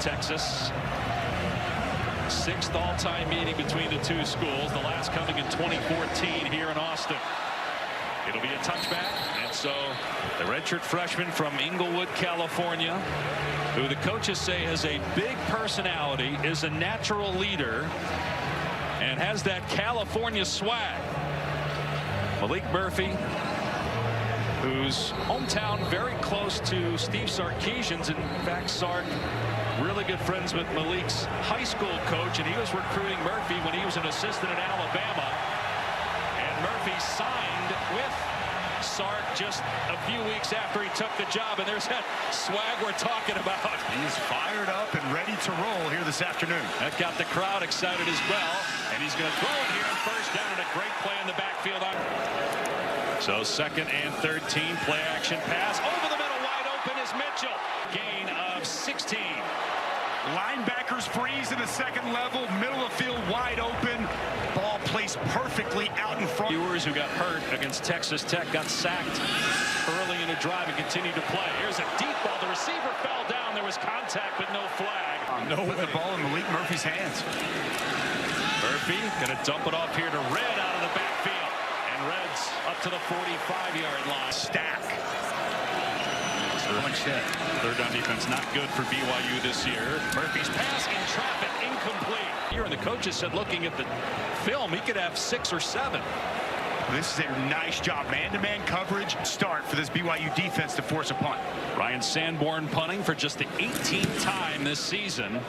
Texas. 6th all-time meeting between the two schools, the last coming in 2014 here in Austin. It'll be a touchback, and so the redshirt freshman from Inglewood, California, who the coaches say has a big personality, is a natural leader, and has that California swag. Malik Murphy, whose hometown very close to Steve Sarkisian's. In fact, Sark really good friends with Malik's high school coach, and he was recruiting Murphy when he was an assistant at Alabama. And Murphy signed with Sark just a few weeks after he took the job, and there's that swag we're talking about. He's fired up and ready to roll here this afternoon. That got the crowd excited as well, and he's going to throw it here on first down, and a great play in the backfield. So 2nd and 13, play action pass over the middle, wide open is Mitchell. Gain of 16. Linebackers freeze in the 2nd level, middle of the field wide open. Ball placed perfectly out in front. Viewers who got hurt against Texas Tech got sacked early in the drive and continued to play. Here's a deep ball. The receiver fell down. There was contact, but no flag. Put the ball in Malik Murphy's hands. Murphy going to dump it off here to Red out of the backfield. And Red's up to the 45-yard line. Stack. Third down defense not good for BYU this year. Murphy's pass in traffic, incomplete. Here, and the coaches said looking at the film, he could have 6 or 7. This is a nice job. Man-to-man coverage start for this BYU defense to force a punt. Ryan Sanborn punting for just the 18th time this season.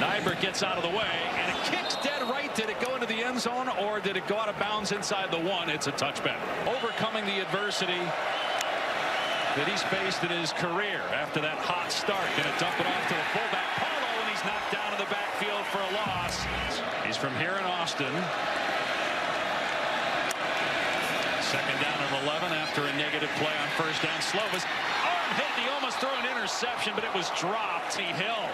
Nyberg gets out of the way, and it kicks dead right. Did it go into the end zone, or did it go out of bounds inside the 1? It's a touchback. Overcoming the adversity that he's faced in his career after that hot start. Going to dump it off to the fullback, Paulo, and he's knocked down to the backfield for a loss. He's from here in Austin. 2nd down and 11 after a negative play on first down. Slovis arm hit. He almost threw an interception, but it was dropped. Hill.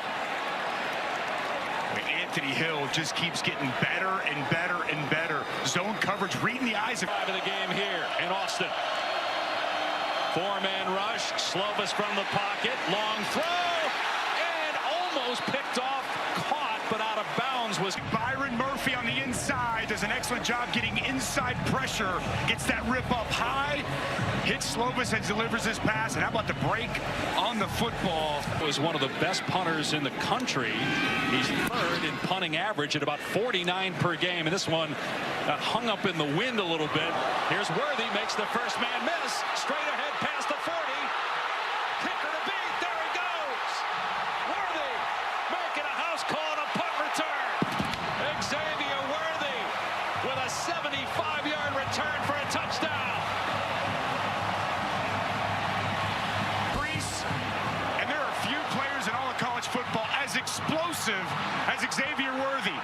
Anthony Hill just keeps getting better and better and better. Zone coverage, reading the eyes of the game here in Austin. 4-man rush. Slovis from the pocket. Long throw. And almost picked off. Caught, but out of bounds was Byron Murphy on the inside. Does an excellent job getting inside pressure. Gets that rip up high. Hits Slovis and delivers his pass. And how about the break on the football? Was one of the best punters in the country. He's 3rd in punting average at about 49 per game. And this one got hung up in the wind a little bit. Here's Worthy, makes the first man miss. Straight ahead past the 40. Kicker to beat. There he goes. Worthy making a house call on a punt return. Xavier Worthy with a 75-yard return for a touchdown. Football as explosive as Xavier Worthy.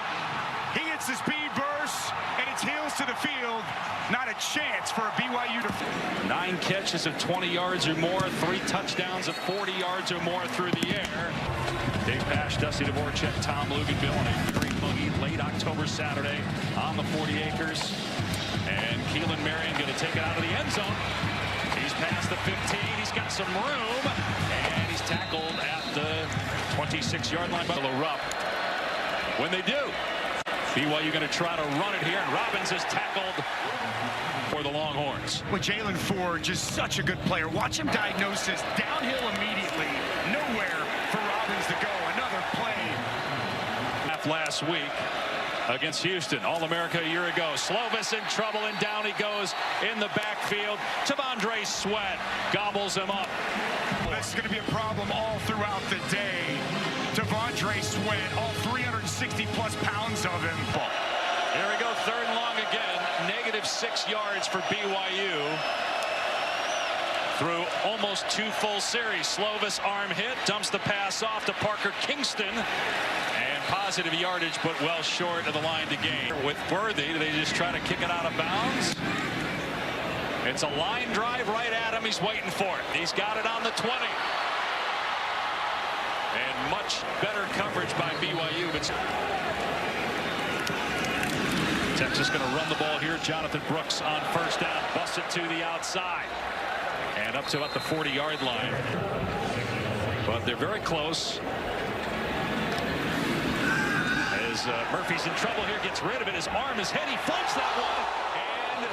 He hits the speed burst and it's heels to the field. Not a chance for a BYU to 9 catches of 20 yards or more, 3 touchdowns of 40 yards or more through the air. Dave Pasch, Dusty Dvorak, Tom Luganville on a very buggy late October Saturday on the 40 acres. And Keelan Marion going to take it out of the end zone. He's past the 15. He's got some room, and he's tackled at the 26-yard line by Rupp. When they do, BYU going to try to run it here, and Robbins is tackled for the Longhorns. Well, Jalen Ford, just such a good player. Watch him diagnose this downhill immediately. Nowhere for Robbins to go. Another play. Last week against Houston, All-America a year ago. Slovis in trouble, and down he goes in the backfield. T'Vondre Sweat gobbles him up. This is going to be a problem all throughout the day. T'Vondre Sweat, all 360-plus pounds of him. Here we go, 3rd and long again. Negative 6 yards for BYU. Through almost 2 full series. Slovis arm hit, dumps the pass off to Parker Kingston. And positive yardage, but well short of the line to gain. With Worthy, do they just try to kick it out of bounds? It's a line drive right at him. He's waiting for it. He's got it on the 20. And much better coverage by BYU. But Texas going to run the ball here. Jonathan Brooks on first down. Busts it to the outside. And up to about the 40-yard line. but they're very close. As Murphy's in trouble here, gets rid of it. His arm is hit. He floats that one, and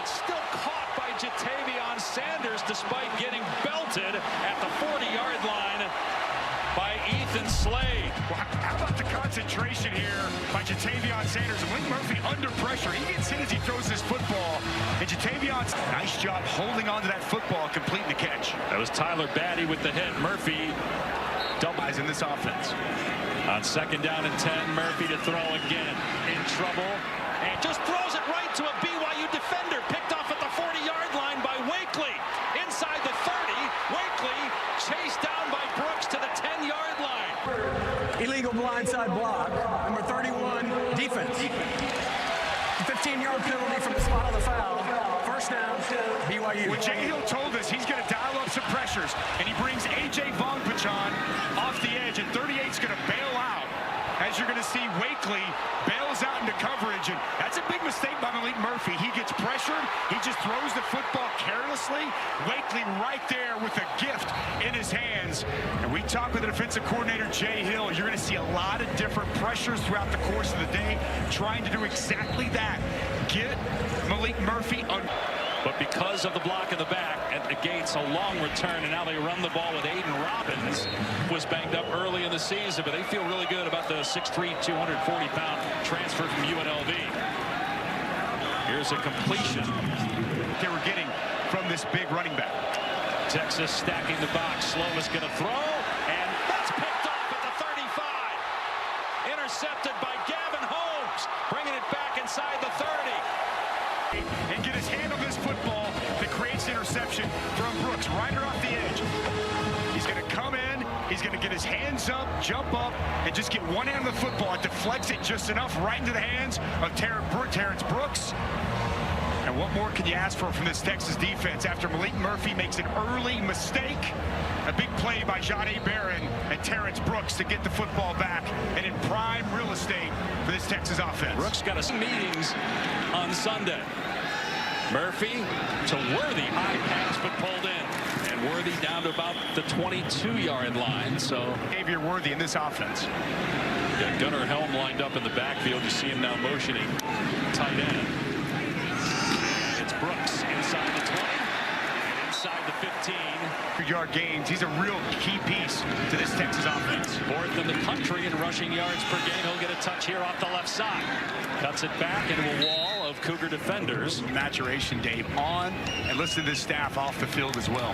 it's still caught by Jatavion Sanders despite getting belted at the 40-yard line by Ethan Slade. Well, how about the concentration here by Jatavion Sanders? Malik Murphy under pressure. He gets hit as he throws this football. And Jatavion's nice job holding on to that football, completing the catch. That was Tyler Batty with the hit. Murphy Doubles in this offense. on 2nd down and 10. Murphy to throw again. In trouble. And just throws it right to a BYU defender. Picked off at the 40-yard line by Wakely. Inside the 30. Wakely chased down by Brooks to the 10-yard line. Illegal blindside block. Number 31, defense. 15-yard penalty from the spot of the foul. First down, BYU. When Jay Hill told us he's going to dial up some pressures, and he brings A.J. Vongpachon off the edge, and 38's going to bail out. As you're going to see, Wakely bails out into coverage, and that's a big mistake by Malik Murphy. He gets pressured. He just throws the football carelessly. Wakely right there with a gift in his hands. And we talked with the defensive coordinator, Jay Hill. You're going to see a lot of different pressures throughout the course of the day, trying to do exactly that. Get Malik Murphy on. But because of the block in the back, it negates a long return, and now they run the ball with Aiden Robbins. Was banged up early in the season, but they feel really good about the 6'3", 240-pound transfer from UNLV. Here's a completion They were getting from this big running back. Texas stacking the box. Slovis going to throw, and that's picked off at the 35. Intercepted by Gavin Holmes, bringing it back inside the 30. And get his hand on this football that creates interception from Brooks right off the edge. He's going to come in, he's going to get his hands up, jump up, and just get one hand on the football. It deflects it just enough right into the hands of Terrence Brooks. And what more can you ask for from this Texas defense after Malik Murphy makes an early mistake? A big play by Jahdae Barron and Terrence Brooks to get the football back and in prime real estate for this Texas offense. Brooks got us meetings on Sunday. Murphy to Worthy, high pass but pulled in, and Worthy down to about the 22-yard line. So Xavier Worthy in this offense. Got Gunnar Helm lined up in the backfield. You see him now motioning tight end. It's Brooks inside the 20 and inside the 15. Yard gains. He's a real key piece to this Texas offense. 4th in the country in rushing yards per game. He'll get a touch here off the left side. Cuts it back into a wall of Cougar defenders. Maturation, Dave, on, and listen to this staff off the field as well.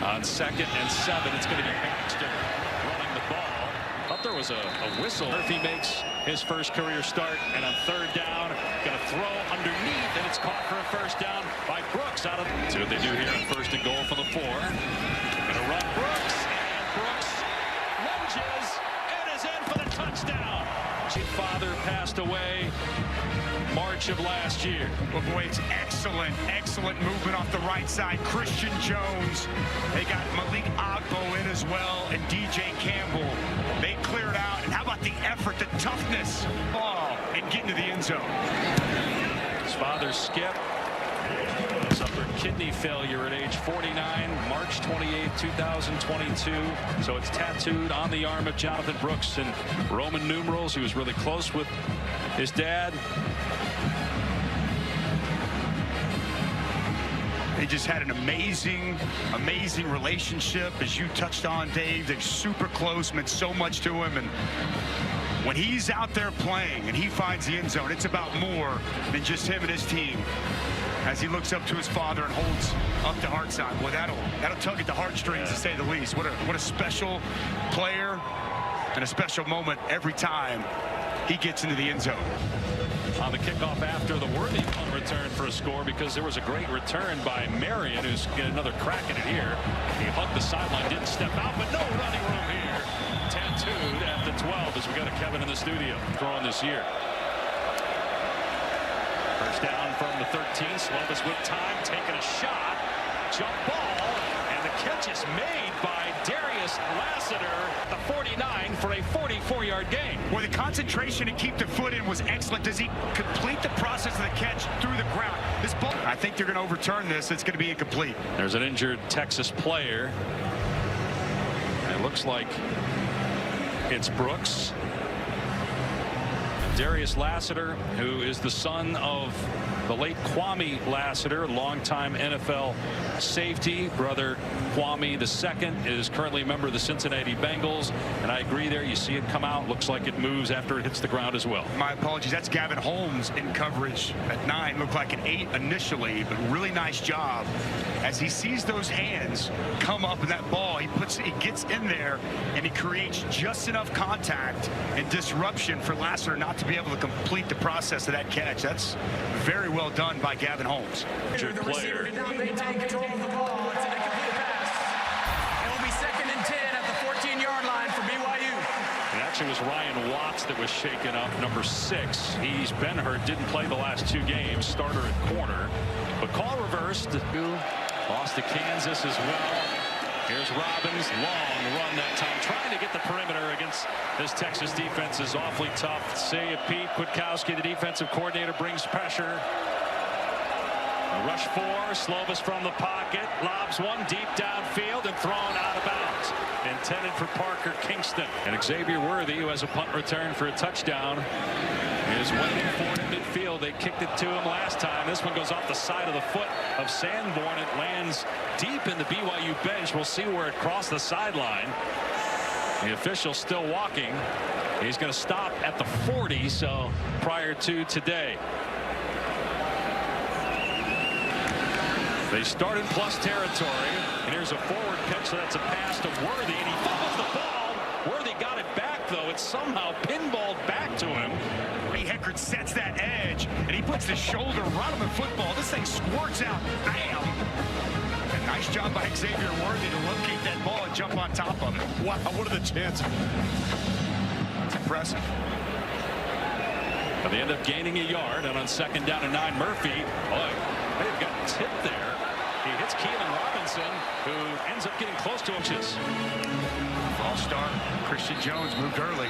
On 2nd and 7, it's going to be Baxter running the ball. Thought there was a whistle. Murphy makes his first career start, and on 3rd down, going to throw underneath, and it's caught for a first down by Brooks. Out of see what they do here on 1st and goal for the 4. Going to run Brooks, and Brooks lunges and is in for the touchdown. His father passed away March of last year. Well, boy, it's excellent movement off the right side. Christian Jones. They got Malik Agbo in as well, and DJ Campbell. They cleared out. And how about the effort, the toughness, ball, and getting to the end zone. His father, Skip, suffered kidney failure at age 49, March 28, 2022. So it's tattooed on the arm of Jonathan Brooks in Roman numerals. He was really close with his dad. They just had an amazing relationship, as you touched on, Dave. They're super close, meant so much to him. And when he's out there playing and he finds the end zone, it's about more than just him and his team. As he looks up to his father and holds up to Hartside. Boy, that'll tug at the heartstrings, to say the least. What a special player and a special moment every time he gets into the end zone. On the kickoff after the Worthy punt return for a score, because there was a great return by Marion, who's getting another crack at it here. He hugged the sideline, didn't step out, but no running room here. Tattooed at the 12 as we got a Kevin in the studio throwing this year. First down from the 13. Slovis with time, taking a shot. Jump ball, and the catch is made by Darius Lassiter, the 49, for a 44-yard gain. Well, the concentration to keep the foot in was excellent. Does he complete the process of the catch through the ground? This ball, I think they're going to overturn this. It's going to be incomplete. There's an injured Texas player. It looks looks like it's Brooks. Darius Lassiter, who is the son of the late Kwame Lassiter, longtime NFL safety. Brother Kwame II is currently a member of the Cincinnati Bengals. And I agree there. You see it come out. Looks like it moves after it hits the ground as well. My apologies. That's Gavin Holmes in coverage at 9. Looked like an 8 initially, but really nice job. As he sees those hands come up in that ball, he gets in there and he creates just enough contact and disruption for Lassiter not to be able to complete the process of that catch. That's very well done by Gavin Holmes. The receiver did not maintain control of the ball. It's an incomplete pass. It will be 2nd and 10 at the 14-yard line for BYU. It actually was Ryan Watts that was shaken up, number 6. He's been hurt, didn't play the last 2 games, starter at corner. But call reversed. Lost to Kansas as well. Here's Robbins, long run that time, trying to get the perimeter against this Texas defense is awfully tough. See if Pete Kwiatkowski, the defensive coordinator, brings pressure. A rush 4, Slovis from the pocket, lobs one deep downfield and thrown out of bounds. Intended for Parker Kingston. And Xavier Worthy, who has a punt return for a touchdown, is waiting for it in midfield. They kicked it to him last time. This one goes off the side of the foot of Sanborn. It lands deep in the BYU bench. We'll see where it crossed the sideline. The official still walking. He's going to stop at the 40, so prior to today. They start in plus territory, and here's a forward pitch, so that's a pass to Worthy, and he fumbles the ball. Worthy got it back, though. It's somehow pinballed back to him. Heckard sets that edge, and he puts the shoulder right on the football. This thing squirts out. Bam! A nice job by Xavier Worthy to locate that ball and jump on top of it. Wow, what are the chances? That's impressive. But they end up gaining a yard, and on 2nd down and 9, Murphy, boy, they've got tipped there. He hits Keelan Robinson, who ends up getting close to inches. False start. Christian Jones moved early.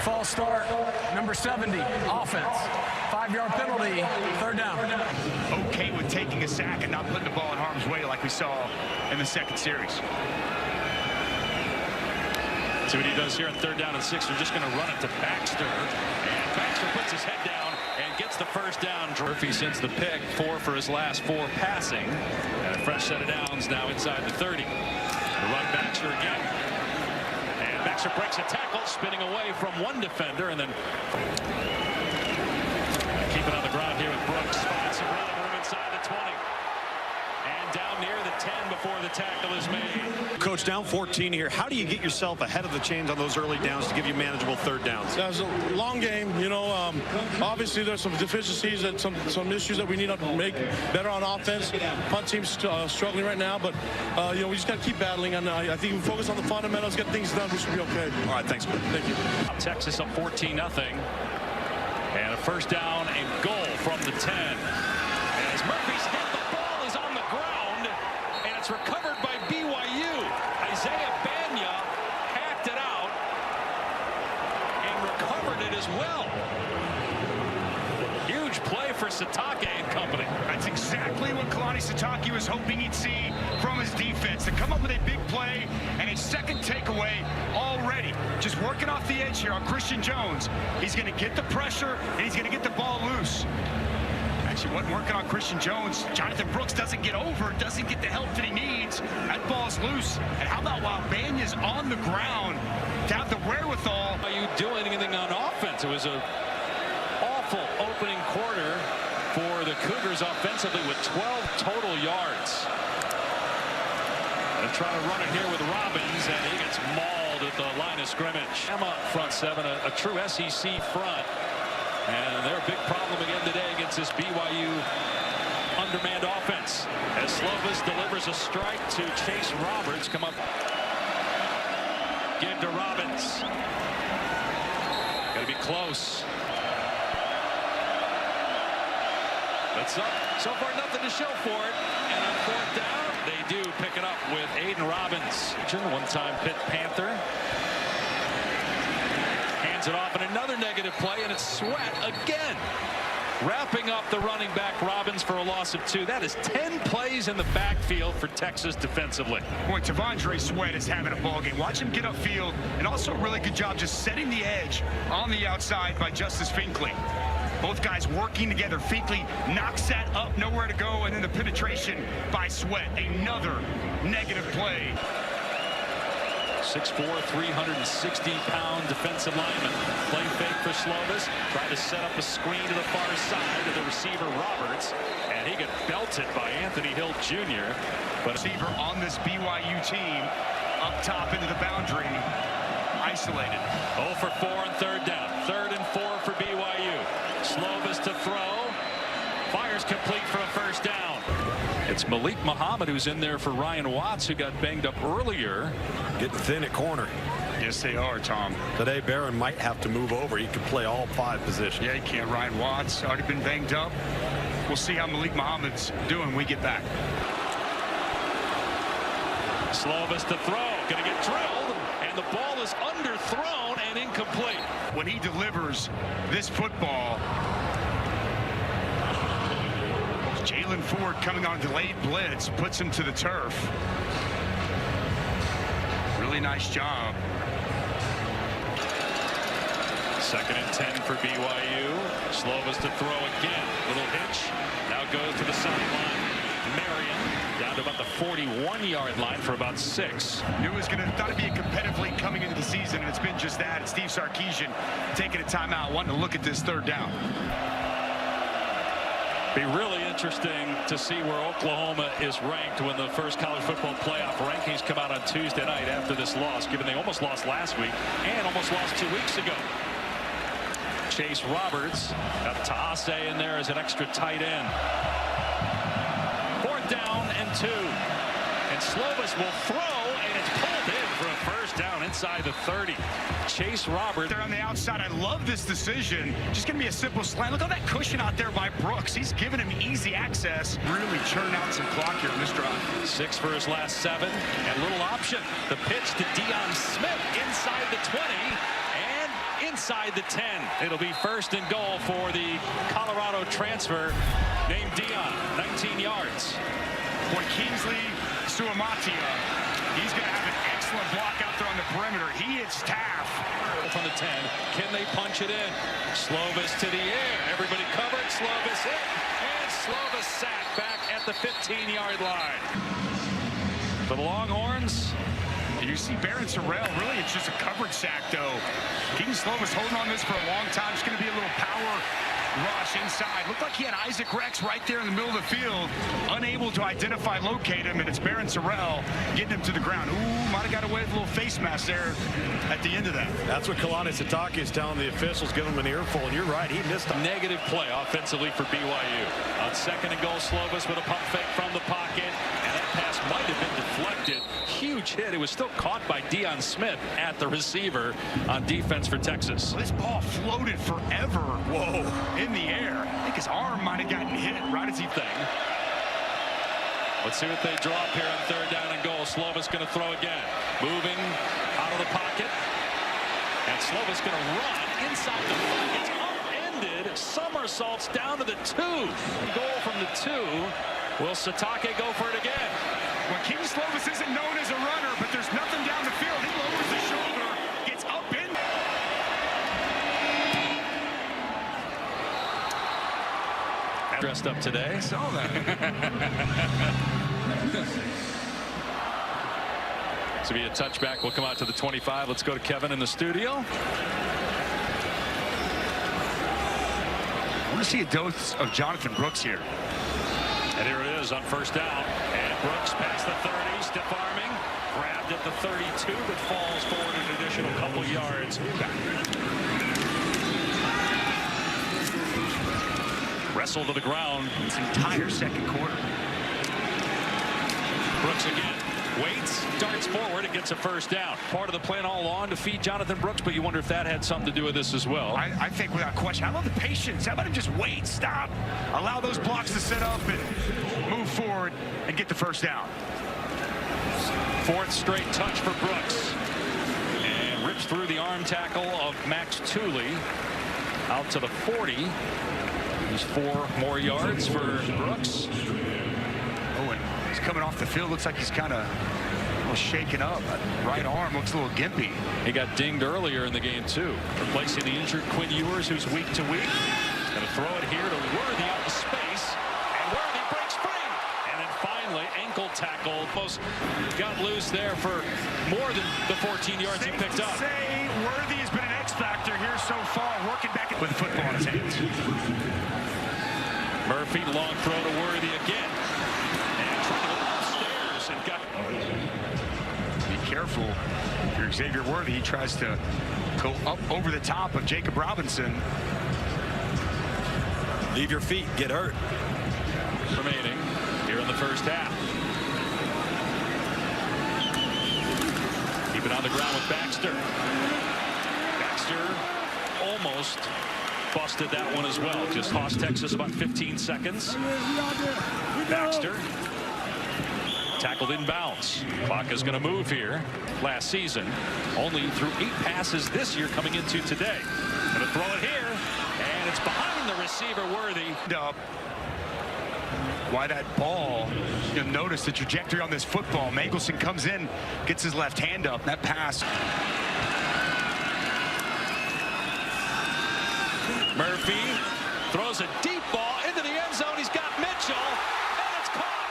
False start, number 70, offense. 5-yard penalty, 3rd down. Okay with taking a sack and not putting the ball in harm's way like we saw in the 2nd series. See what he does here on 3rd down and 6. They're just going to run it to Baxter. And Baxter puts his head down and gets the 1st down. Murphy sends the pick, 4 for his last 4 passing. And a fresh set of downs now inside the 30. The run Baxter again. And Baxter breaks a tackle, spinning away from one defender, and then keep it on the ground here with Brooks. Finds some running room inside the 20. And down near the 10 before the tackle is made. Coach, down 14 here. How do you get yourself ahead of the chains on those early downs to give you manageable 3rd downs? It's a long game, you know. Obviously, there's some deficiencies and some issues that we need to make better on offense. Punt team's struggling right now, but you know, we just got to keep battling. And I think if we focus on the fundamentals, get things done, we should be okay. All right, thanks, man. Thank you. Texas up 14-0, and a 1st down and goal from the 10. As Murphy's hit, the ball is on the ground, and it's recovered by BYU. Isaiah Banya hacked it out and recovered it as well. Huge play for Satake and company. That's exactly what Kalani Satake was hoping he'd see from his defense, to come up with a big play and a 2nd takeaway already. Just working off the edge here on Christian Jones. He's going to get the pressure, and he's going to get the ball loose. Actually wasn't working on Christian Jones. Jonathan Brooks doesn't get over, doesn't get the help that he needs. That ball's loose. And how about while Banya's on the ground to have the wherewithal? Are you doing anything on offense? It was a awful opening quarter for the Cougars offensively with 12 total yards. They're trying to run it here with Robbins, and he gets mauled at the line of scrimmage. Emma front 7, a true SEC front. And they're a big problem again today against this BYU undermanned offense. As Slovis delivers a strike to Chase Roberts. Come up. Give to Robbins. Got to be close. That's up. So far, nothing to show for it. And on 4th down, they do pick it up with Aiden Robbins. One-time Pitt Panther. Hands it off, and another negative play, and it's Sweat again. wrapping up the running back Robbins for a loss of 2. That is 10 plays in the backfield for Texas defensively. Boy, T'Vondre Sweat is having a ball game. Watch him get upfield, and also a really good job just setting the edge on the outside by Justice Finkley. Both guys working together. Finkley knocks that up, nowhere to go, and then the penetration by Sweat. Another negative play. 6'4", 360-pound defensive lineman. Play fake for Slovis. Tried to set up a screen to the far side of the receiver Roberts, and he got belted by Anthony Hill Jr. But receiver on this BYU team up top into the boundary, isolated. 0 for 4 on third down. 3rd and 4 for BYU. Slovis to throw. Fires complete for a first down. It's Malik Muhammad who's in there for Ryan Watts, who got banged up earlier. Getting thin at corner. Yes, they are, Tom. Today, Barron might have to move over. He can play all 5 positions. Yeah, he can't. Ryan Watts already been banged up. We'll see how Malik Muhammad's doing when we get back. Slovis to throw. Going to get drilled, and the ball is underthrown and incomplete. When he delivers this football, Jalen Ford coming on delayed blitz, puts him to the turf. Really nice job. 2nd and 10 for BYU. Slovis to throw again. Little hitch. Now goes to the sideline. Marion down to about the 41-yard line for about 6. Knew it was going to be a competitive league coming into the season, and it's been just that. And Steve Sarkisian taking a timeout, wanting to look at this 3rd down. Be really interesting to see where Oklahoma is ranked when the first college football playoff rankings come out on Tuesday night after this loss, given they almost lost last week and almost lost 2 weeks ago. Chase Roberts got Taase in there as an extra tight end. 4th down and 2. And Slovis will throw, and it's pulled in for a first down inside the 30. Chase Roberts. They're on the outside. I love this decision. Just going to be a simple slant. Look at that cushion out there by Brooks. He's giving him easy access. Really churn out some clock here in this drive. 6 for his last 7. And little option. The pitch to Deion Smith inside the 20 and inside the 10. It'll be 1st and goal for the Colorado transfer named Deion. 19 yards. Boy, Kingsley Suamatia, he's going to have an excellent block out there on the perimeter. He hits Taff. From the 10, can they punch it in? Slovis to the air. Everybody covered. Slovis hit. And Slovis sacked back at the 15-yard line. For the Longhorns. You see Barron Sorrell, really it's just a covered sack, though. Keaton Slovis holding on this for a long time. It's going to be a little power rush inside. Looked like he had Isaac Rex right there in the middle of the field, unable to identify, locate him, and it's Barron Sorrell getting him to the ground. Ooh, might have got away with a little face mask there at the end of that. That's what Kalani Sitake is telling the officials, give him an earful, and you're right, he missed a negative play offensively for BYU. On 2nd and goal, Slovis with a pump fake from the pocket, and that pass might have been deflected. Huge hit. It was still caught by Deion Smith at the receiver on defense for Texas. This ball floated forever. Whoa. In the air. I think his arm might have gotten hit right as he thing. Let's see what they draw up here on 3rd down and goal. Slovis going to throw again. Moving out of the pocket. And Slovis going to run inside the 5. It's upended. Somersaults down to the 2. Goal from the 2. Will Sitake go for it again? Well, Keaton Slovis isn't known as a runner, but there's nothing down the field. He lowers the shoulder, gets up in. Dressed up today. I saw that. This will be a touchback. We'll come out to the 25. Let's go to Kevin in the studio. I want to see a dose of Jonathan Brooks here. And here it is on 1st down. And Brooks past the 30, stiff arming. Grabbed at the 32, but falls forward an additional couple yards. Wrestled to the ground. This entire 2nd quarter. Brooks again. Waits, darts forward, and gets a 1st down. Part of the plan all along to feed Jonathan Brooks, but you wonder if that had something to do with this as well. I think without question. I love the patience. How about him just wait, stop, allow those blocks to set up and move forward and get the 1st down. 4th straight touch for Brooks. And rips through the arm tackle of Max Tooley out to the 40. There's 4 more yards for Brooks. Oh, and he's coming off the field. Looks like he's kind of shaken up. Right arm looks a little gimpy. He got dinged earlier in the game, too. Replacing the injured Quinn Ewers, who's week to week. Going to throw it here to Worthy out in space. And Worthy breaks free. And then finally, ankle tackle. Almost got loose there for more than the 14 yards he picked up. Say Worthy has been an X-factor here so far, working back with the football in his hands. Murphy, long throw to Worthy again. And trying to go upstairs and got... Be careful. If you're Xavier Worthy, he tries to go up over the top of Jacob Robinson. Leave your feet, get hurt. Remaining here in the first half. Keep it on the ground with Baxter. Baxter almost busted that one as well. Just cost Texas about 15 seconds. Baxter tackled in bounds. Clock is going to move here. Last season, only threw 8 passes this year coming into today. Going to throw it here, and it's behind the receiver, Worthy. Why that ball, you'll notice the trajectory on this football. Mangelson comes in, gets his left hand up. That pass. Murphy throws a deep ball into the end zone. He's got Mitchell, and it's caught.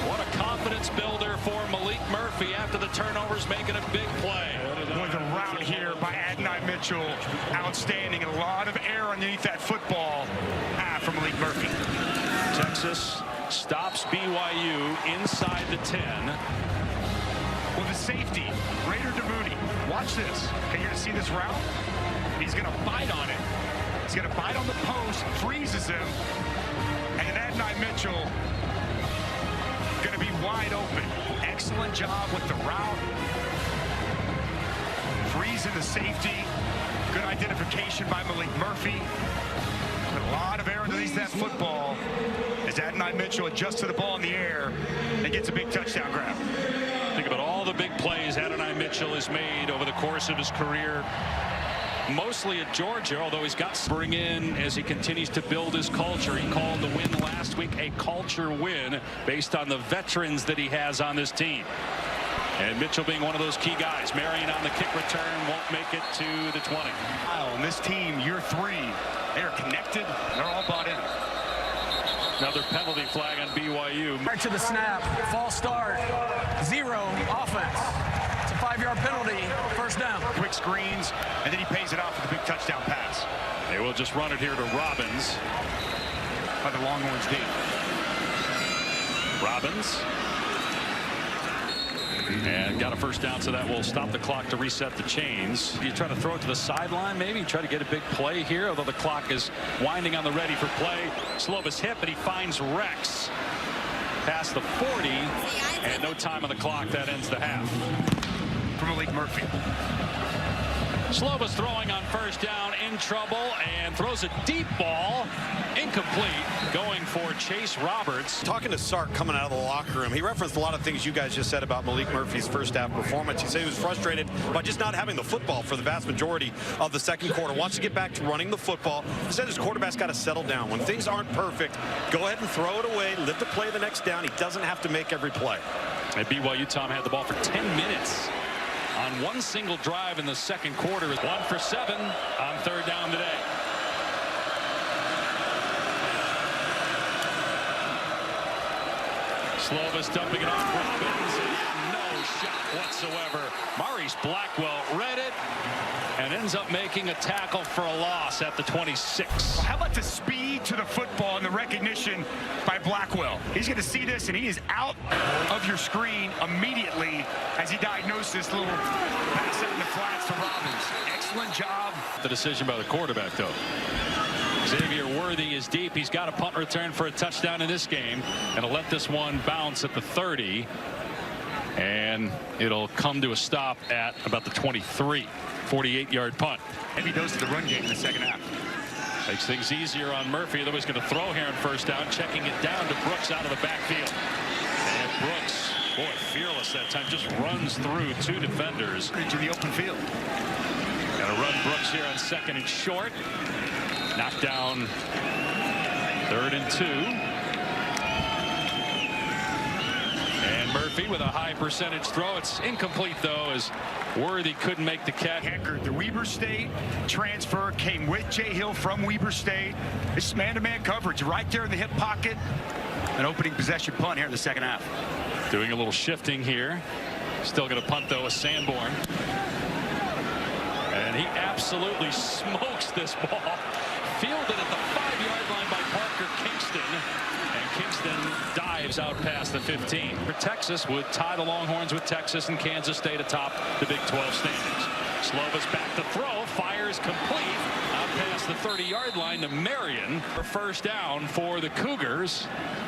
What a confidence builder for Malik Murphy after the turnovers, making a big play. Boy, the route here by Adonai Mitchell, outstanding. A lot of air underneath that football from Malik Murphy. Texas stops BYU inside the 10. Well, the safety, Raider DeMooney. Watch this. Okay, you're going to see this route. He's going to bite on it. He's going to bite on the post, freezes him, and then Adonai Mitchell going to be wide open. Excellent job with the route. Freezing the safety. Good identification by Malik Murphy. But a lot of air underneath that football as Adonai Mitchell adjusts to the ball in the air and gets a big touchdown grab. Think about all the big plays Adonai Mitchell has made over the course of his career. Mostly at Georgia, although he's got to bring in as he continues to build his culture. He called the win last week a culture win based on the veterans that he has on this team. And Mitchell being one of those key guys. Marion on the kick return won't make it to the 20. And this team, year 3, they're connected. They're all bought in. Another penalty flag on BYU. Back to the snap, false start, 0 offense. It's a 5-yard penalty, first down. Quick screens, and then he pays it off with a big touchdown pass. They will just run it here to Robbins. By the Longhorns deep. Robbins. And got a first down, so that will stop the clock to reset the chains. You try to throw it to the sideline, maybe try to get a big play here, although the clock is winding on the ready for play. Slovis hip, but he finds Rex past the 40, and no time on the clock. That ends the half. From Malik Murphy. Slovis throwing on first down, in trouble, and throws a deep ball, incomplete, going for Chase Roberts. Talking to Sark coming out of the locker room, he referenced a lot of things you guys just said about Malik Murphy's first half performance. He said he was frustrated by just not having the football for the vast majority of the second quarter. Wants to get back to running the football. He said his quarterback's got to settle down. When things aren't perfect, go ahead and throw it away, live to play the next down. He doesn't have to make every play. At BYU, Tom had the ball for 10 minutes. On one single drive in the second quarter. 1 for 7 on third down today. Slovis dumping it off Robbins. No shot whatsoever. Maurice Blackwell read it and ends up making a tackle for a loss at the 26. How about the speed to the football and the recognition by Blackwell? He's going to see this, and he is out of your screen immediately as he diagnosed this little pass out in the flats to Robbins. Excellent job. The decision by the quarterback, though. Xavier Worthy is deep. He's got a punt return for a touchdown in this game, and he'll let this one bounce at the 30. And it'll come to a stop at about the 23. 48-yard punt. Heavy dose to the run game in the second half. Makes things easier on Murphy, though he's going to throw here on first down, checking it down to Brooks out of the backfield. And Brooks, boy, fearless that time, just runs through 2 defenders. Into the open field. Got to run Brooks here on second and short. Knocked down 3rd and 2. And Murphy with a high percentage throw. It's incomplete though, as Worthy couldn't make the catch. Heckard, the Weber State transfer, came with Jay Hill from Weber State. This is man-to-man coverage right there in the hip pocket. An opening possession punt here in the second half. Doing a little shifting here. Still going to punt though with Sanborn. And he absolutely smokes this ball. Fielded at the 5-yard line by Parker Kingston. And Kingston dives out past the 15. For Texas would tie the Longhorns with Texas and Kansas State atop the Big 12 standings. Slovis back to throw. Fires complete. Out past the 30-yard line to Marion for first down for the Cougars.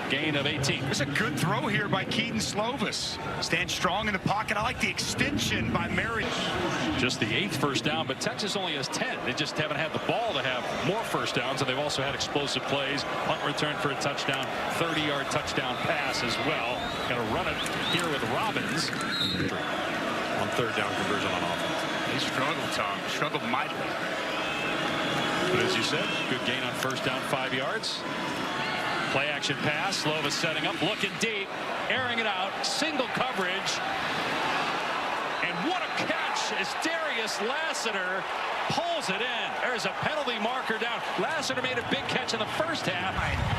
Gain of 18. There's a good throw here by Keaton Slovis. Stands strong in the pocket. I like the extension by Marion. Just the 8th first down, but Texas only has 10. They just haven't had the ball to have more first downs, and they've also had explosive plays. Punt return for a touchdown, 30-yard touchdown pass as well. Going to run it here with Robbins. On 3rd down conversion on offense. He struggled, Tom. Struggled mightily. But as you said, good gain on first down, 5 yards. Play action pass. Slovis setting up, looking deep, airing it out, single coverage. And what a catch as Darius Lassiter pulls it in. There's a penalty marker down. Lassiter made a big catch in the first half.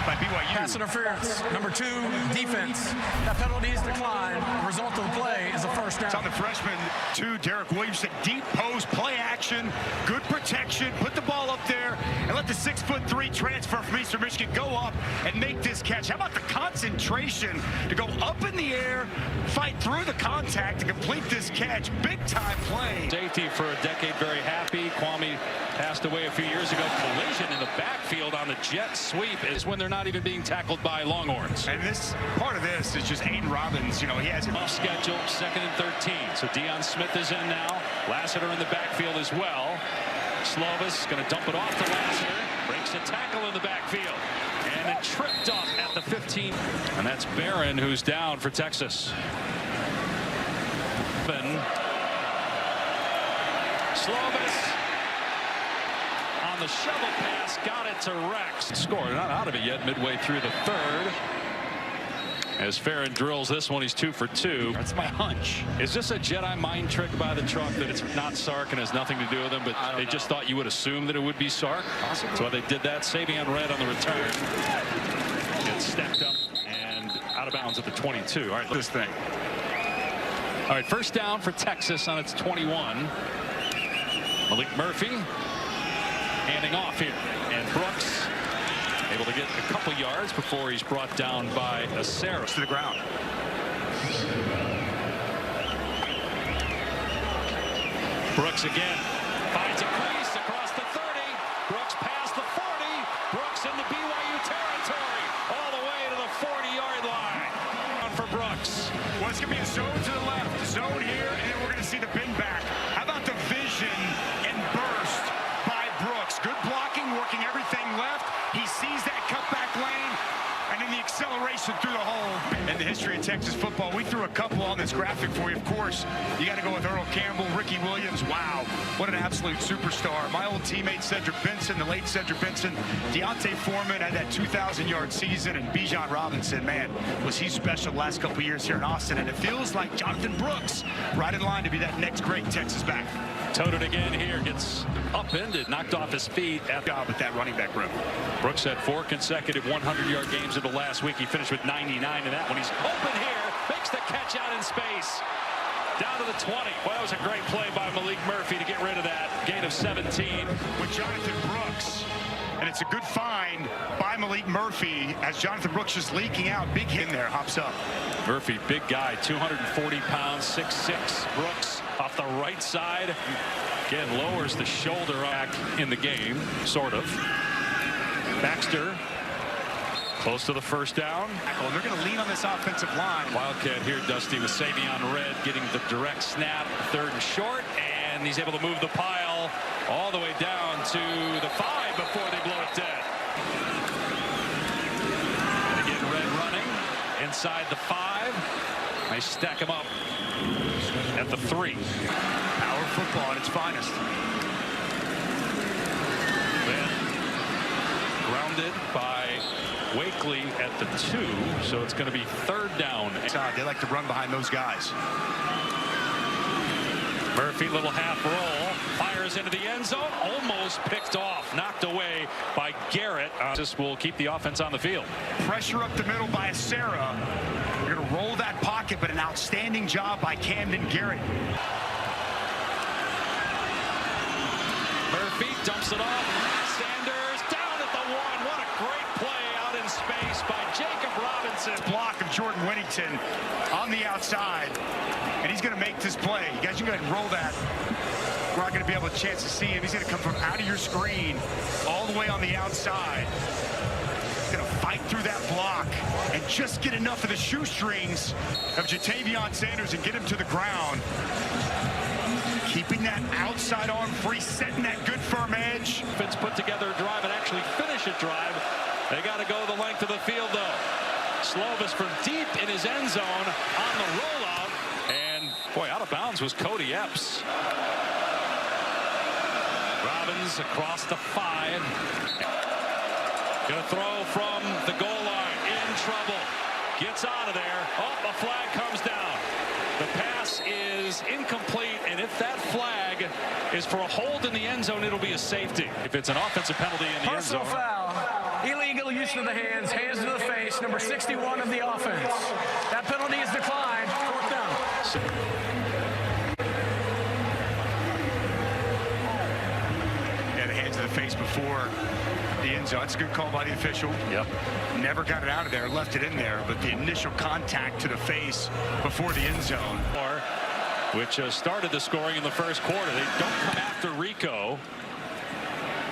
By BYU. Pass interference. Number 2, defense. That penalty is declined. The result of the play is a first down. It's on the freshman, 2, Derek Williamson. Deep post, play action, good protection. Put the ball up there and let the 6'3" transfer from Eastern Michigan go up and make this catch. How about the concentration to go up in the air, fight through the contact to complete this catch? Big time play. Safety for a decade, very happy. Kwame passed away a few years ago. Collision in the backfield on the jet sweep is when they're not even being tackled by Longhorns. And this part of this is just Aiden Robbins. You know, he has Off schedule, 2nd and 13. So Deion Smith is in now. Lassiter in the backfield as well. Slovis going to dump it off to Lassiter. Breaks a tackle in the backfield. And it tripped up at the 15. And that's Barron who's down for Texas. Slovis on the shovel pass, got it to Rex. Score, not out of it yet, midway through the 3rd. As Farron drills this one, he's 2 for 2. That's my hunch. Is this a Jedi mind trick by the truck that it's not Sark and has nothing to do with him, but they just thought you would assume that it would be Sark? Possibly. That's why they did that. Savion Red on the return. Gets stepped up and out of bounds at the 22. All right, This thing. All right, first down for Texas on its 21. Malik Murphy handing off here, and Brooks able to get a couple yards before he's brought down by Acera. To the ground. Brooks again finds a crease across the 30. Brooks past the 40. Brooks into BYU territory all the way to the 40-yard line. On for Brooks. Well, it's going to be a zone to the left, zone here, and then we're going to see the bin back. How about the vision and burst by Brooks? Good blocking, working everything left. He sees that cutback lane, and then the acceleration through the hole. In the history of Texas football, we threw a couple on this graphic for you. Of course, you got to go with Earl Campbell, Ricky Williams. Wow, what an absolute superstar. My old teammate Cedric Benson, the late Cedric Benson. Deontay Foreman had that 2,000-yard season, and Bijan Robinson, man, was he special the last couple years here in Austin. And it feels like Jonathan Brooks right in line to be that next great Texas back. Toted again here, gets upended, knocked off his feet. Job at that running back room. Brooks had 4 consecutive 100-yard games in the last week. He finished with 99 in that one. He's open here, makes the catch out in space. Down to the 20. Well, that was a great play by Malik Murphy to get rid of that. Gain of 17. With Jonathan Brooks. And it's a good find by Malik Murphy as Jonathan Brooks just leaking out. Big hit in there, hops up. Murphy, big guy, 240 pounds, 6'6". Brooks off the right side. Again, lowers the shoulder back in the game, sort of. Baxter, close to the first down. And they're going to lean on this offensive line. Wildcat here, Dusty, with Savion Red getting the direct snap, 3rd and short, and he's able to move the pile all the way down to the 5 before they blow it dead. And again, Red running inside the 5. They stack him up at the 3. Power football at its finest. Then grounded by Wakely at the 2, so it's going to be 3rd down. They like to run behind those guys. Murphy, little half roll, fires into the end zone, almost picked off, knocked away by Garrett. This will keep the offense on the field. Pressure up the middle by Sarah. You're going to roll that pocket, but an outstanding job by Camden Garrett. Murphy dumps it off. Sanders down at the 1. What a great play out in space by Jacob Robinson. Block of Jordan Whittington on the outside, and he's going to make this play. You guys, you go ahead and roll that. We're not going to be able to chance to see him. He's going to come from out of your screen all the way on the outside. He's going to fight through that block and just get enough of the shoestrings of Jatavion Sanders and get him to the ground. Keeping that outside arm free, setting that good firm edge. Fitz put together a drive and actually finish a drive. They got to go the length of the field, though. Slovis from deep in his end zone on the rollout. And, boy, out of bounds was Cody Epps. Robbins across the 5. Going to throw from the goal line. In trouble. Gets out of there. Oh, a flag comes down. The pass is incomplete, and if that flag is for a hold in the end zone, it'll be a safety. If it's an offensive penalty in the end zone. Personal foul, illegal use of the hands to the face, number 61 of the offense. That penalty is declined. 4th down. Yeah, the hands to the face before the end zone. That's a good call by the official. Yep. Never got it out of there, left it in there, but the initial contact to the face before the end zone. Which started the scoring in the first quarter. They don't come after Rico.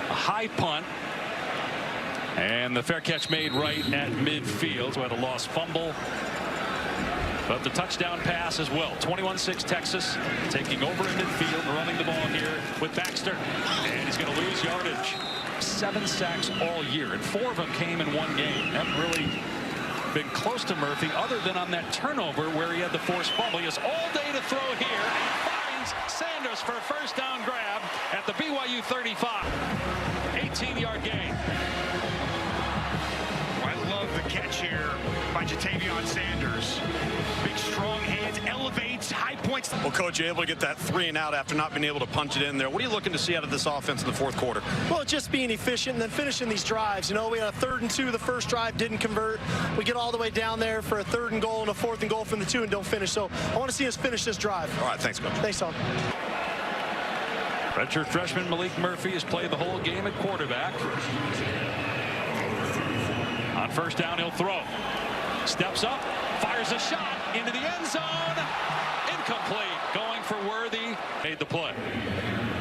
A high punt. And the fair catch made right at midfield. So had a lost fumble. But the touchdown pass as well. 21-6 Texas taking over in midfield, running the ball here with Baxter. And he's going to lose yardage. 7 sacks all year, and 4 of them came in one game. Haven't really been close to Murphy other than on that turnover where he had the forced fumble. He has all day to throw here and finds Sanders for a first down grab at the BYU 35. 18-yard gain. I love the catch here by Jatavion Sanders. Big strong hands, elevates, high points. Well, Coach, you're able to get that 3 and out after not being able to punch it in there. What are you looking to see out of this offense in the 4th quarter? Well, just being efficient and then finishing these drives. You know, we had a 3rd and 2. The first drive didn't convert. We get all the way down there for a 3rd and goal and a 4th and goal from the 2 and don't finish. So I want to see us finish this drive. All right, thanks, Coach. Thanks, Tom. Redshirt freshman Malik Murphy has played the whole game at quarterback. On first down, he'll throw. Steps up, fires a shot into the end zone. Incomplete. Going for Worthy. Made the play.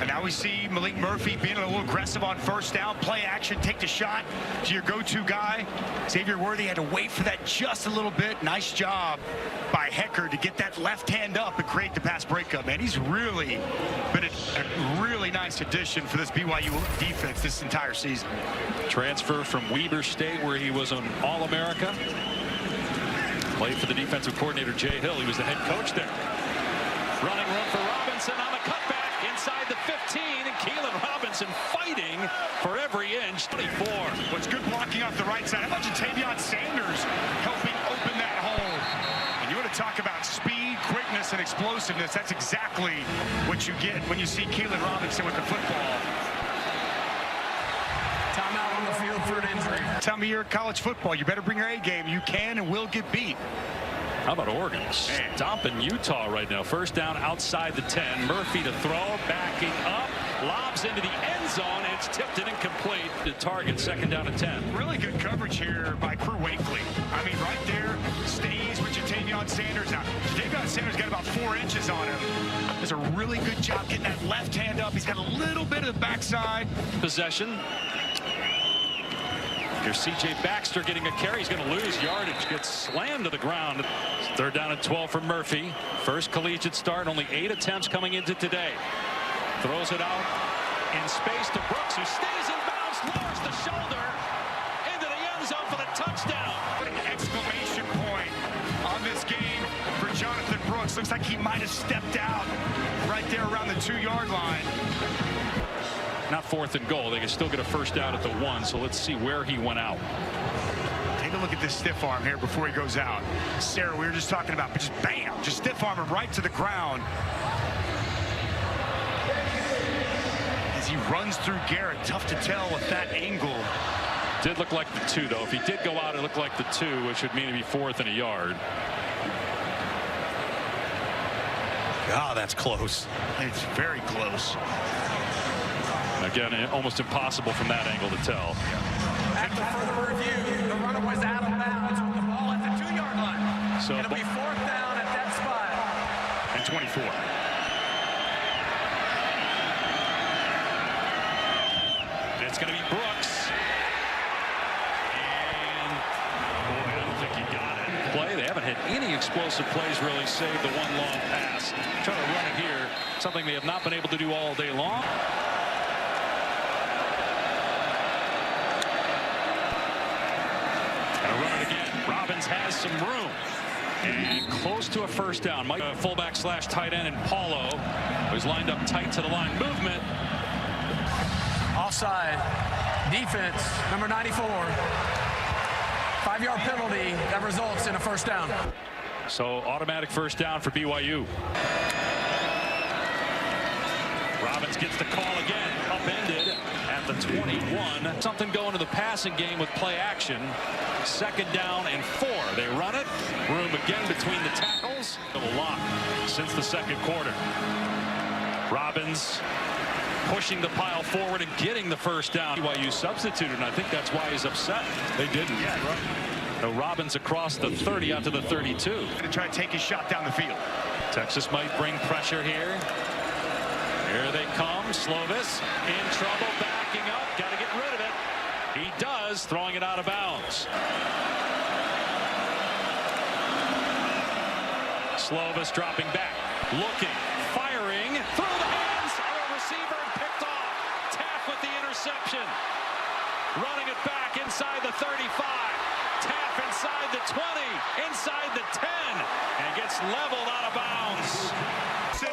And now we see Malik Murphy being a little aggressive on first down. Play action, take the shot to your go-to guy. Xavier Worthy had to wait for that just a little bit. Nice job by Hecker to get that left hand up and create the pass breakup. Man, he's really been a really nice addition for this BYU defense this entire season. Transfer from Weber State, where he was an All-America. Played for the defensive coordinator, Jay Hill. He was the head coach there. Running room for Robinson on the cutback inside the 15. And Keelan Robinson fighting for every inch. 24. What's good blocking off the right side. How about Jatavion Sanders helping open that hole? And you want to talk about speed, quickness, and explosiveness. That's exactly what you get when you see Keelan Robinson with the football. Timeout on the field for an injury. Tell me you're at college football. You better bring your A game. You can and will get beat. How about Oregon? Stomping Utah right now. First down outside the 10. Murphy to throw, backing up, lobs into the end zone, and it's tipped and incomplete. The target, 2nd down and 10. Really good coverage here by Crew Wakely. I mean, right there, stays with Jatavion Sanders. Now, Jatavion Sanders got about 4 inches on him. Does a really good job getting that left hand up. He's got a little bit of the backside. Possession. Here's C.J. Baxter getting a carry. He's going to lose yardage. Gets slammed to the ground. 3rd down and 12 for Murphy. First collegiate start. Only 8 attempts coming into today. Throws it out in space to Brooks, who stays in bounds, lowers the shoulder into the end zone for the touchdown. What an exclamation point on this game for Jonathan Brooks. Looks like he might have stepped out right there around the 2-yard line. not 4th and goal. They can still get a first down at the 1. So let's see where he went out. Take a look at this stiff arm here before he goes out. Sarah, we were just talking about, but just bam, just stiff arm him right to the ground. As he runs through Garrett, tough to tell with that angle. Did look like the 2, though. If he did go out, it looked like the 2, which would mean it'd be 4th and a yard. God, that's close. It's very close. Again, almost impossible from that angle to tell. After further review, the runner was out of bounds with the ball at the 2-yard line. So it'll be 4th down at that spot. And 24. It's going to be Brooks. And, boy, I don't think he got it. Play. They haven't had any explosive plays really save the one long pass. Trying to run it here. Something they have not been able to do all day long. Gonna run it again. Robbins has some room. And close to a first down. Mike, fullback / tight end, and Paulo was lined up tight to the line. Movement. Offside. Defense, number 94. 5-yard penalty that results in a first down. So automatic first down for BYU. Robbins gets the call again. Upended at the 21. Something going to the passing game with play action. 2nd down and 4. They run it. Room again between the tackles. A lot since the 2nd quarter. Robbins pushing the pile forward and getting the first down. BYU substituted, and I think that's why he's upset. They didn't. Yeah, right. So Robbins across the 30 out to the 32. Going to try to take his shot down the field. Texas might bring pressure here. Here they come. Slovis in trouble, backing up. Got to get rid of it. He does, throwing it out of bounds. Slovis dropping back, looking, firing, through the hands of a receiver and picked off. Taff with the interception. Running it back inside the 35. Taff inside the 20, inside the 10, and gets leveled out of bounds.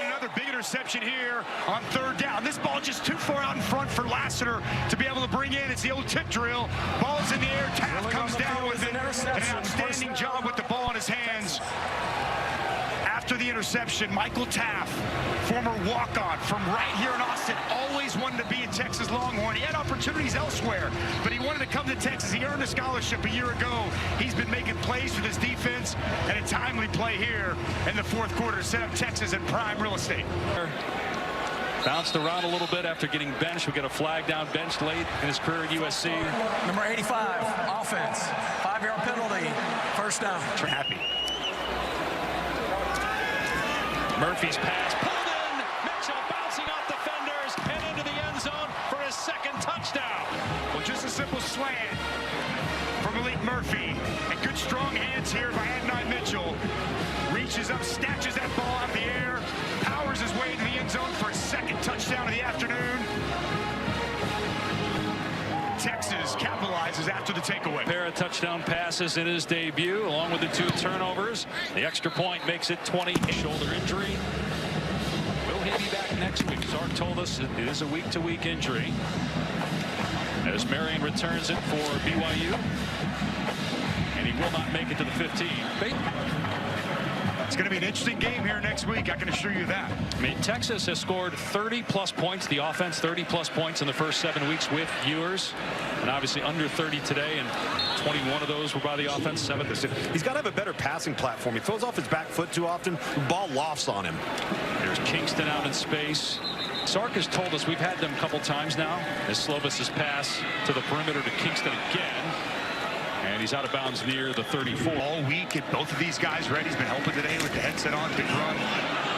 Another big interception here on 3rd down. This ball just too far out in front for Lassiter to be able to bring in. It's the old tip drill. Ball's in the air. Taff comes down with it. An outstanding job with the ball in his hands. After the interception, Michael Taff, former walk-on from right here in Austin, always wanted to be a Texas Longhorn. He had opportunities elsewhere, but he wanted to come to Texas. He earned a scholarship a year ago. He's been making plays for this defense, and a timely play here in the 4th quarter to set up Texas in prime real estate. Bounced around a little bit after getting benched. We get a flag down, benched late in his career at USC. Number 85, offense. 5-yard penalty, first down. Happy. Murphy's pass pulled in. Mitchell bouncing off defenders and into the end zone for his 2nd touchdown. Well, just a simple slant from Malik Murphy. And good strong hands here by Adonai Mitchell. Reaches up, snatches that ball out of the air, powers his way into the end zone for his 2nd touchdown of the afternoon. Texas capitalizes after the takeaway. Pair of touchdown passes in his debut, along with the 2 turnovers. The extra point makes it 20. Shoulder injury. Will he be back next week? Sark told us it is a week-to-week injury. As Marion returns it for BYU. And he will not make it to the 15. It's going to be an interesting game here next week, I can assure you that. I mean, Texas has scored 30-plus points, the offense 30-plus points in the first 7 weeks with Ewers, and obviously under 30 today, and 21 of those were by the offense, 7. He's got to have a better passing platform. He throws off his back foot too often. The ball lofts on him. There's Kingston out in space. Sark has told us, we've had them a couple times now, as Slovis's pass to the perimeter to Kingston again. And he's out of bounds near the 34. All week, and both of these guys ready. He's been helping today with the headset on. Big run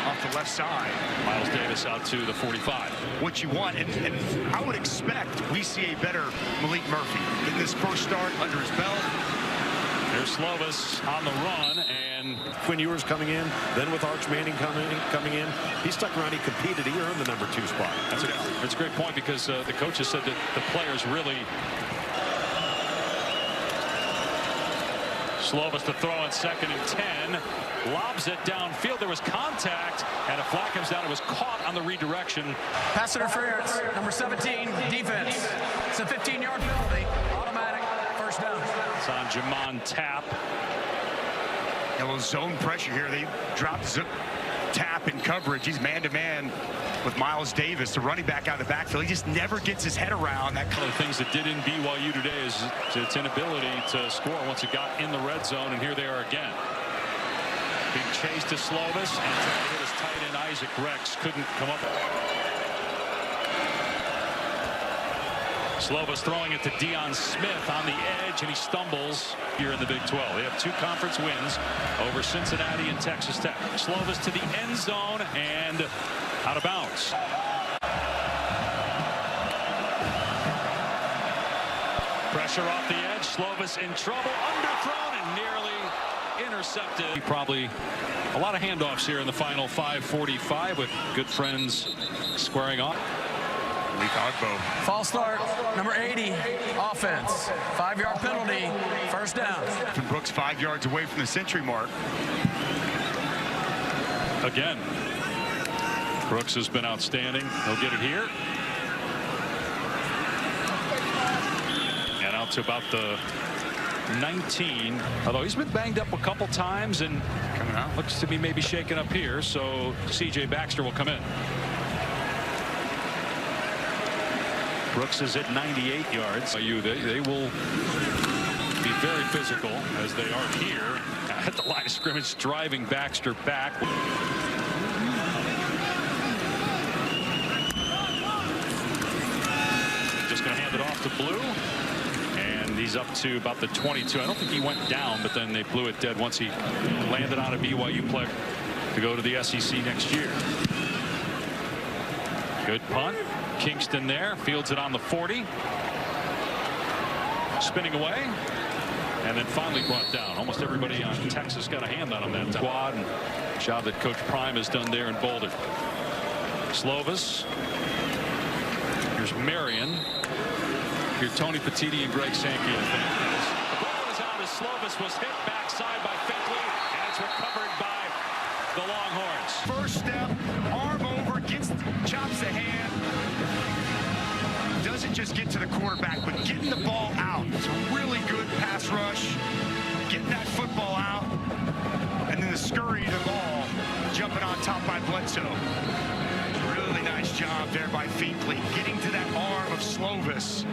off the left side. Miles Davis out to the 45. What you want, and I would expect we see a better Malik Murphy getting this first start under his belt. There's Slovis on the run, and Quinn Ewers coming in, then with Arch Manning coming in. He stuck around, he competed, he earned the number 2 spot. That's a great point, because the coaches said that the players really Slovis to throw on 2nd and 10. Lobs it downfield. There was contact, and a flag comes down. It was caught on the redirection. Pass interference, number 17, defense. It's a 15-yard penalty, automatic, first down. It's on Jamon Tapp. A little zone pressure here. They dropped Tapp in coverage. He's man-to-man with Miles Davis, the running back out of the backfield. He just never gets his head around that. One of the things that did in BYU today is its inability to score once it got in the red zone, and here they are again. Big chase to Slovis, and trying to hit his tight end Isaac Rex. Couldn't come up. Slovis throwing it to Deion Smith on the edge, and he stumbles here in the Big 12. They have 2 conference wins over Cincinnati and Texas Tech. Slovis to the end zone and out of bounds. Pressure off the edge. Slovis in trouble. Underthrown and nearly intercepted. Probably a lot of handoffs here in the final 5:45 with good friends squaring off. False start, number 80, offense. 5-yard penalty, first down. Brooks 5 yards away from the century mark. Again, Brooks has been outstanding. He'll get it here. And out to about the 19. Although he's been banged up a couple times and Coming out. looks to be maybe shaken up here. So C.J. Baxter will come in. Brooks is at 98 yards. They will be very physical as they are here at the line of scrimmage, driving Baxter back. Just going to hand it off to Blue, and he's up to about the 22. I don't think he went down, but then they blew it dead once he landed on a BYU player to go to the SEC next year. Good punt. Kingston there, fields it on the 40. Spinning away, and then finally brought down. Almost everybody on Texas got a hand on him that squad, and job that Coach Prime has done there in Boulder. Slovis. Here's Marion. Here's Tony Petitti and Greg Sankey. The ball is out as Slovis was hit backside by Finkley, and it's recovered by the Longhorns. First step, arm over, chops the hand. Doesn't just get to the quarterback, but getting the ball out. It's a really good pass rush. Getting that football out. And then the scurry to the ball. Jumping on top by Bledsoe. Really nice job there by Finkley. Getting to that arm of Slovis.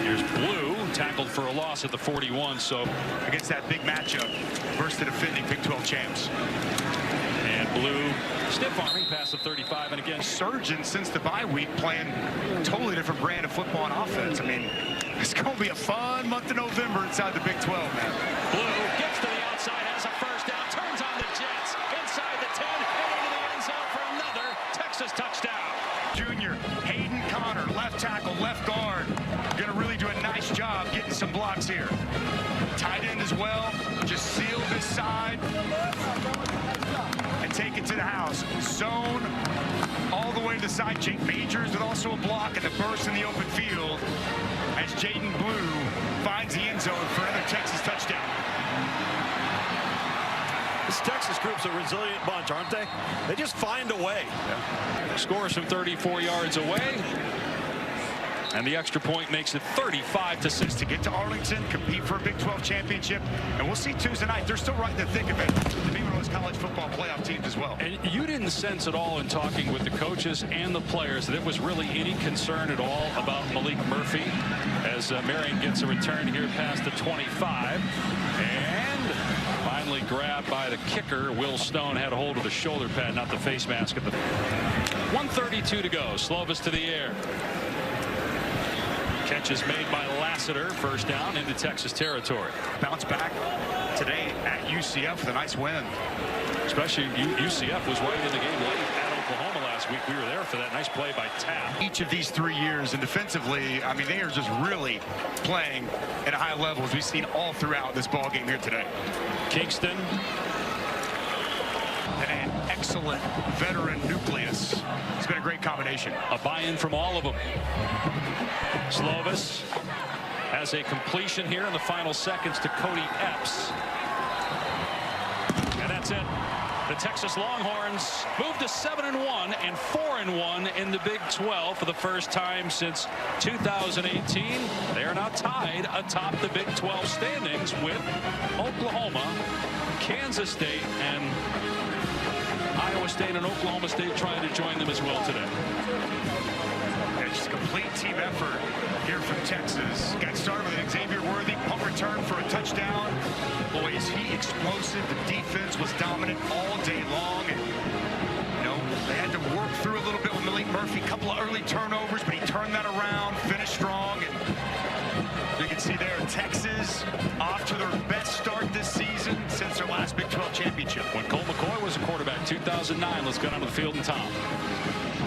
Here's Blue, tackled for a loss at the 41. So against that big matchup versus the defending Big 12 champs. And Blue stiff arming past the 35, and again Surgeon since the bye week playing totally different brand of football and offense. I mean, it's going to be a fun month of November inside the Big 12, man. Blue gets to the outside, has a first down, turns on the Jets inside the 10 and into the end zone for another Texas touchdown. Junior Hayden Connor, left tackle, left guard, going to really do a nice job getting some blocks here. Tight end as well, just seal this side and take it to the house. Zone all the way to the side. Jake Majors with also a block and the burst in the open field as Jaden Blue finds the end zone for another Texas touchdown. This Texas group's a resilient bunch, aren't they? They just find a way. Yeah. Scores from 34 yards away. And the extra point makes it 35-6 to get to Arlington, compete for a Big 12 championship. And we'll see Tuesday night. They're still right in the thick of it to be one of those college football playoff teams as well. And you didn't sense at all in talking with the coaches and the players that it was really any concern at all about Malik Murphy as Marion gets a return here past the 25. And finally grabbed by the kicker. Will Stone had a hold of the shoulder pad, not the face mask. 1:32 to go. Slovis to the air. Catch is made by Lassiter. First down into Texas territory. Bounce back today at UCF with a nice win. Especially UCF was right in the game late at Oklahoma last week. We were there for that nice play by Tapp. Each of these 3 years, and defensively, I mean, they are just really playing at a high level as we've seen all throughout this ball game here today. Kingston. And an excellent veteran nucleus. It's been a great combination. A buy-in from all of them. Slovis has has a completion here in the final seconds to Cody Epps. And that's it. The Texas Longhorns moved to 7-1 and 4-1 in the Big 12 for the first time since 2018. They are now tied atop the Big 12 standings with Oklahoma, Kansas State, and Iowa State and Oklahoma State trying to join them as well today. It's a complete team effort here from Texas. Got started with an Xavier Worthy punt return for a touchdown. Boy, is he explosive. The defense was dominant all day long. And, you know, they had to work through a little bit with Malik Murphy. A couple of early turnovers, but he turned that around, finished strong. And you can see there, Texas off to their best start this season since their last Big 12 championship. When Colt McCoy was a quarterback, 2009. Let's go down to the field and Tom.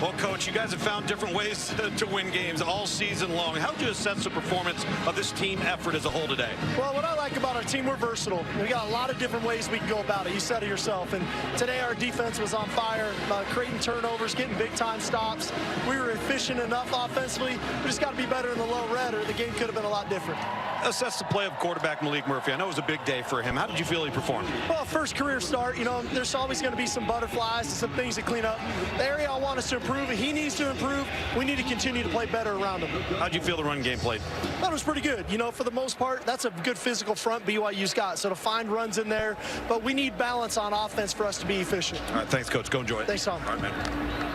Well, Coach, you guys have found different ways to win games all season long. How would you assess the performance of this team effort as a whole today? Well, what I like about our team, we're versatile. We got a lot of different ways we can go about it. You said it yourself. And today our defense was on fire, creating turnovers, getting big-time stops. We were efficient enough offensively. We just got to be better in the low red, or the game could have been a lot different. Assess the play of quarterback Malik Murphy. I know it was a big day for him. How did you feel he performed? Well, first career start, you know, there's always going to be some butterflies and some things to clean up. The area I want us to improve, he needs to improve. We need to continue to play better around him. How did you feel the run game played? That was pretty good. You know, for the most part, that's a good physical front BYU's got. So to find runs in there, but we need balance on offense for us to be efficient. All right, thanks, Coach. Go enjoy it. Thanks, Tom. All right, man.